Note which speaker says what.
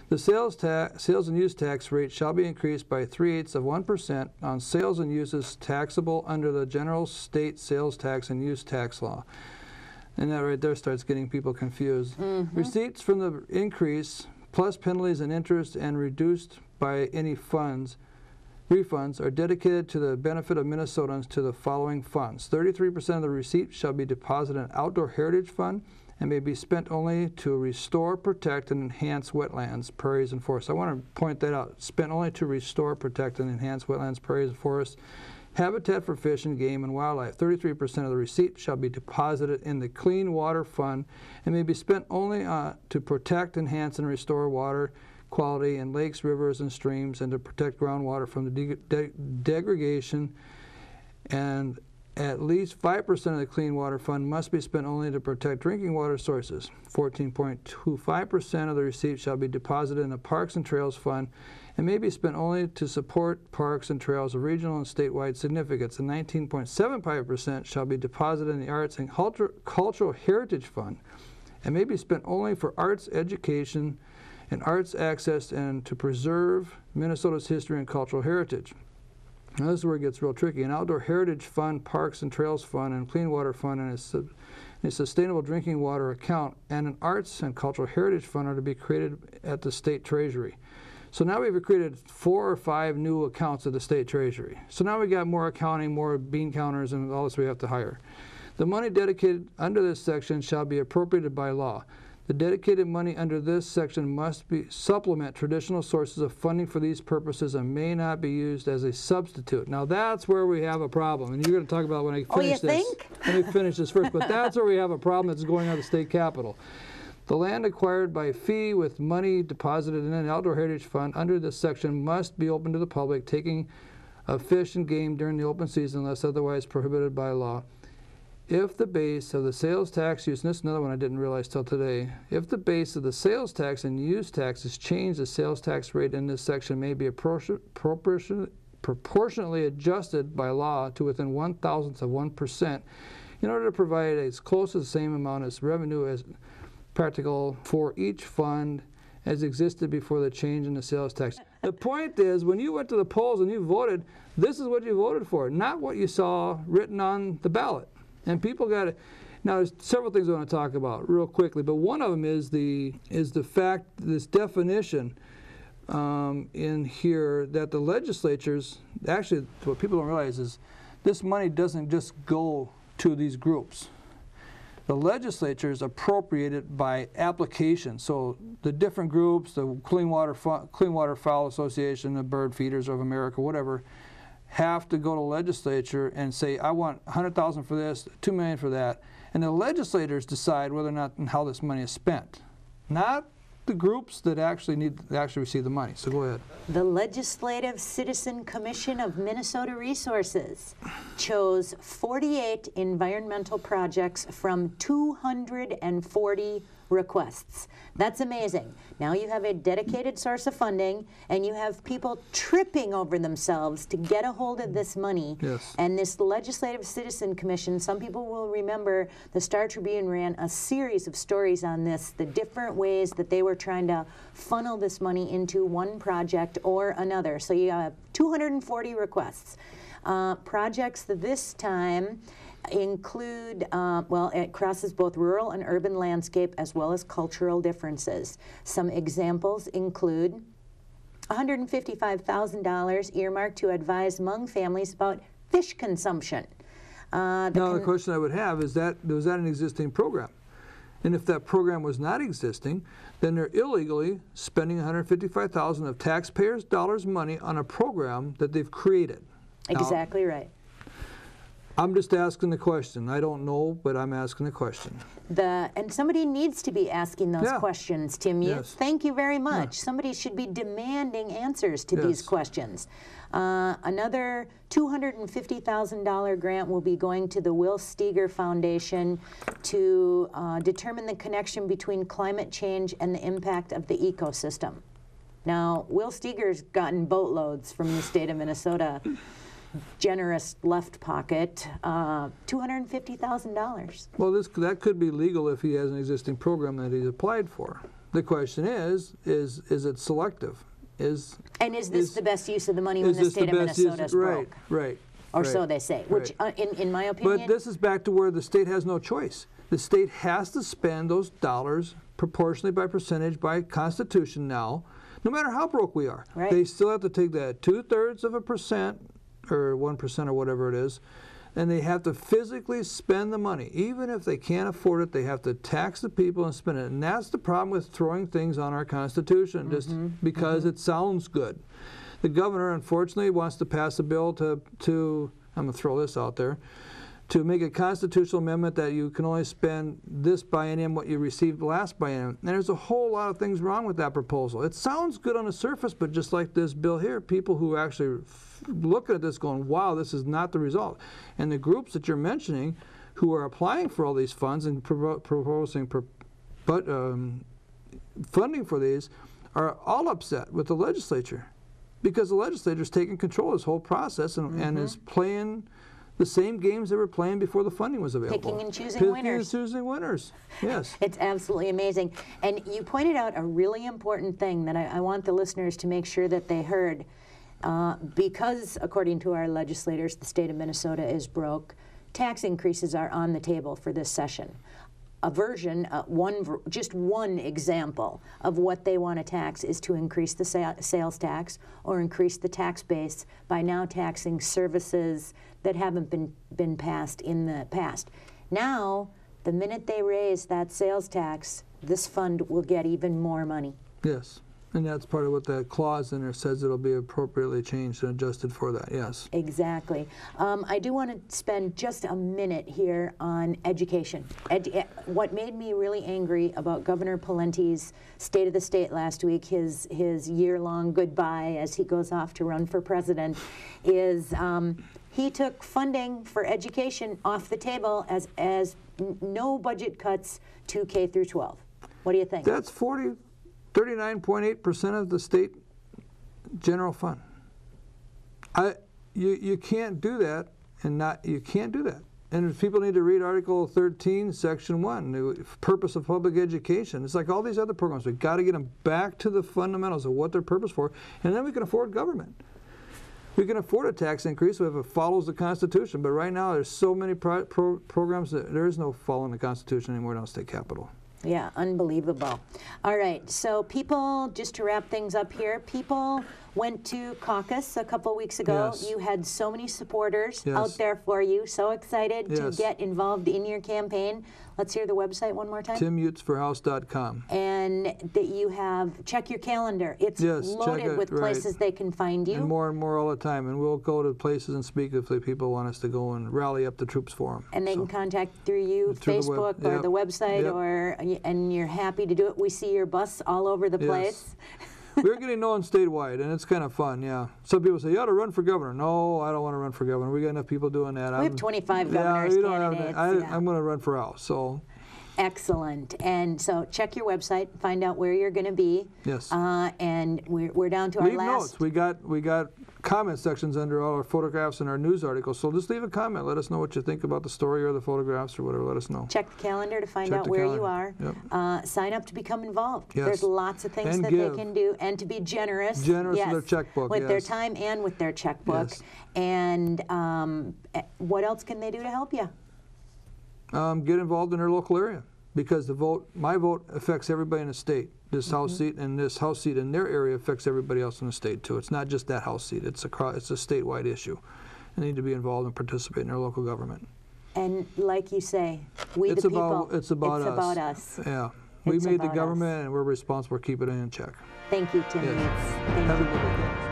Speaker 1: The sales and use tax rate shall be increased by 3/8% on sales and uses taxable under the general state sales tax and use tax law. And that right there starts getting people confused. Receipts from the increase plus penalties and interest and reduced by any refunds are dedicated to the benefit of Minnesotans to the following funds. 33% of the receipts shall be deposited in an outdoor heritage fund and may be spent only to restore, protect, and enhance wetlands, prairies, and forests. I want to point that out. Spent only to restore, protect, and enhance wetlands, prairies, and forests, habitat for fish and game and wildlife. 33% of the receipts shall be deposited in the Clean Water Fund and may be spent only to protect, enhance, and restore water quality in lakes, rivers, and streams, and to protect groundwater from the degradation. And at least 5% of the Clean Water Fund must be spent only to protect drinking water sources. 14.25% of the receipts shall be deposited in the Parks and Trails Fund and may be spent only to support parks and trails of regional and statewide significance. And 19.75% shall be deposited in the Arts and Cultural Heritage Fund and may be spent only for arts education and arts access and to preserve Minnesota's history and cultural heritage. Now this is where it gets real tricky. An Outdoor Heritage Fund, Parks and Trails Fund, and Clean Water Fund, and a Sustainable Drinking Water Account, and an Arts and Cultural Heritage Fund are to be created at the State Treasury. So now we've created 4 or 5 new accounts at the State Treasury. So now we got more accounting, more bean counters, and all this we have to hire. The money dedicated under this section shall be appropriated by law. The dedicated money under this section must supplement traditional sources of funding for these purposes and may not be used as a substitute. Now that's where we have a problem, and you're going to talk about when I finish this. Let me finish this first, but that's where we have a problem that's going on the state capitol. The land acquired by fee with money deposited in an Outdoor Heritage Fund under this section must be open to the public, taking of fish and game during the open season unless otherwise prohibited by law. If the base of the sales tax use, and this is another one I didn't realize till today, if the base of the sales tax and use tax is changed, the sales tax rate in this section may be proportionately adjusted by law to within 1/1000th of 1% in order to provide as close to the same amount as revenue as practical for each fund as existed before the change in the sales tax. The point is, when you went to the polls and you voted, this is what you voted for, not what you saw written on the ballot. And people got to, now there's several things I want to talk about real quickly, but one of them is the fact, this definition in here that the legislatures, actually what people don't realize is this money doesn't just go to these groups. The legislatures appropriate it by application. So the different groups, the Clean Water Fowl Association, the Bird Feeders of America, whatever, have to go to legislature and say, I want 100,000 for this, 2 million for that, and the legislators decide whether or not and how this money is spent, not the groups that actually receive the money. So go ahead.
Speaker 2: The Legislative Citizen Commission of Minnesota Resources chose 48 environmental projects from 240 requests. That's amazing. Now you have a dedicated source of funding, and you have people tripping over themselves to get a hold of this money.
Speaker 1: Yes.
Speaker 2: And this Legislative Citizen Commission, some people will remember the Star Tribune ran a series of stories on this, the different ways that they were trying to funnel this money into one project or another. So you have 240 requests. Projects that this time include, well, it crosses both rural and urban landscape as well as cultural differences. Some examples include $155,000 earmarked to advise Hmong families about fish consumption.
Speaker 1: Now the question I would have is was that an existing program? And if that program was not existing, then they're illegally spending $155,000 of taxpayers' dollars money on a program that they've created.
Speaker 2: Exactly right.
Speaker 1: I'm just asking the question. I don't know, but I'm asking the question.
Speaker 2: And somebody needs to be asking those questions, Tim.
Speaker 1: Yes.
Speaker 2: Thank you very much. Yeah. Somebody should be demanding answers to these questions. Another $250,000 grant will be going to the Will Steger Foundation to determine the connection between climate change and the impact of the ecosystem. Now, Will Steger's gotten boatloads from the state of Minnesota. Generous left pocket, $250,000.
Speaker 1: Well, that could be legal if he has an existing program that he's applied for. The question is it selective?
Speaker 2: And is this the best use of the money when the state of Minnesota is broke?
Speaker 1: Right.
Speaker 2: Or so they say, which, in my opinion...
Speaker 1: But this is back to where the state has no choice. The state has to spend those dollars proportionally by percentage by Constitution now, no matter how broke we are.
Speaker 2: Right.
Speaker 1: They still have to take that 2/3% or 1% or whatever it is, and they have to physically spend the money. Even if they can't afford it, they have to tax the people and spend it. And that's the problem with throwing things on our Constitution, just because it sounds good. The governor, unfortunately, wants to pass a bill to I'm going to throw this out there, to make a constitutional amendment that you can only spend this biennium what you received last biennium. And there's a whole lot of things wrong with that proposal. It sounds good on the surface, but just like this bill here, people who actually look at this going, wow, this is not the result. And the groups that you're mentioning who are applying for all these funds and proposing funding for these are all upset with the legislature, because the legislature is taking control of this whole process and is playing the same games they were playing before the funding was available.
Speaker 2: Picking and choosing winners.
Speaker 1: Picking and choosing winners, yes.
Speaker 2: It's absolutely amazing. And you pointed out a really important thing that I want the listeners to make sure that they heard. Because, according to our legislators, the state of Minnesota is broke, tax increases are on the table for this session. A version, just one example of what they want to tax is to increase the sales tax or increase the tax base by now taxing services that haven't been passed in the past. Now, the minute they raise that sales tax, this fund will get even more money.
Speaker 1: Yes. And that's part of what that clause in there says, it'll be appropriately changed and adjusted for that, yes.
Speaker 2: Exactly. I do want to spend just a minute here on education. What made me really angry about Governor Pawlenty's State of the State last week, his year-long goodbye as he goes off to run for president, is he took funding for education off the table as no budget cuts to K through 12. What do you think?
Speaker 1: That's 39.8% of the state general fund. You can't do that, you can't do that. And people need to read Article 13, Section 1, the purpose of public education. It's like all these other programs. We've got to get them back to the fundamentals of what they're purpose for, and then we can afford government. We can afford a tax increase if it follows the Constitution, but right now there's so many programs that there is no following the Constitution anymore down state capitol.
Speaker 2: Yeah, unbelievable. All right, so people, just to wrap things up here, people went to caucus a couple weeks ago.
Speaker 1: Yes.
Speaker 2: You had so many supporters
Speaker 1: Yes.
Speaker 2: out there for you, so excited to
Speaker 1: Yes.
Speaker 2: get involved in your campaign. Let's hear the website one more time.
Speaker 1: TimUtzForHouse.com.
Speaker 2: And that you have, check your calendar. It's
Speaker 1: Yes,
Speaker 2: loaded
Speaker 1: check it,
Speaker 2: with places they can find you.
Speaker 1: And more all the time. And we'll go to places and speak if the people want us to go and rally up the troops for them.
Speaker 2: And they can contact through you,
Speaker 1: Through the
Speaker 2: Facebook
Speaker 1: web.
Speaker 2: or the website,
Speaker 1: Yep.
Speaker 2: and you're happy to do it. We see your bus all over the place.
Speaker 1: We're getting known statewide, and it's kind of fun, yeah. Some people say, you ought to run for governor. No, I don't want to run for governor. We got enough people doing that.
Speaker 2: We have 25 governors candidates.
Speaker 1: I'm going to run for House, so.
Speaker 2: Excellent. And so check your website, find out where you're going to be.
Speaker 1: Yes.
Speaker 2: And we're down to our
Speaker 1: leave
Speaker 2: last.
Speaker 1: notes. We got comment sections under all our photographs and our news articles. So just leave a comment. Let us know what you think about the story or the photographs or whatever. Let us know.
Speaker 2: Check the calendar to find out where you are.
Speaker 1: Yep.
Speaker 2: Sign up to become involved.
Speaker 1: Yes.
Speaker 2: There's lots of things
Speaker 1: And
Speaker 2: that
Speaker 1: give.
Speaker 2: they can do, and to be generous.
Speaker 1: Generous
Speaker 2: yes,
Speaker 1: with their checkbook.
Speaker 2: With their
Speaker 1: yes.
Speaker 2: time and with their checkbook.
Speaker 1: Yes.
Speaker 2: And what else can they do to help you?
Speaker 1: Get involved in their local area, because my vote affects everybody in the state. This House seat and this House seat in their area affects everybody else in the state too. It's not just that House seat. It's a statewide issue. They need to be involved and participate in their local government.
Speaker 2: And like you say, we the people.
Speaker 1: It's about us. Yeah. We made the government, and we're responsible for keeping it in check.
Speaker 2: Thank you, Tim.
Speaker 1: Yes. Have a good day.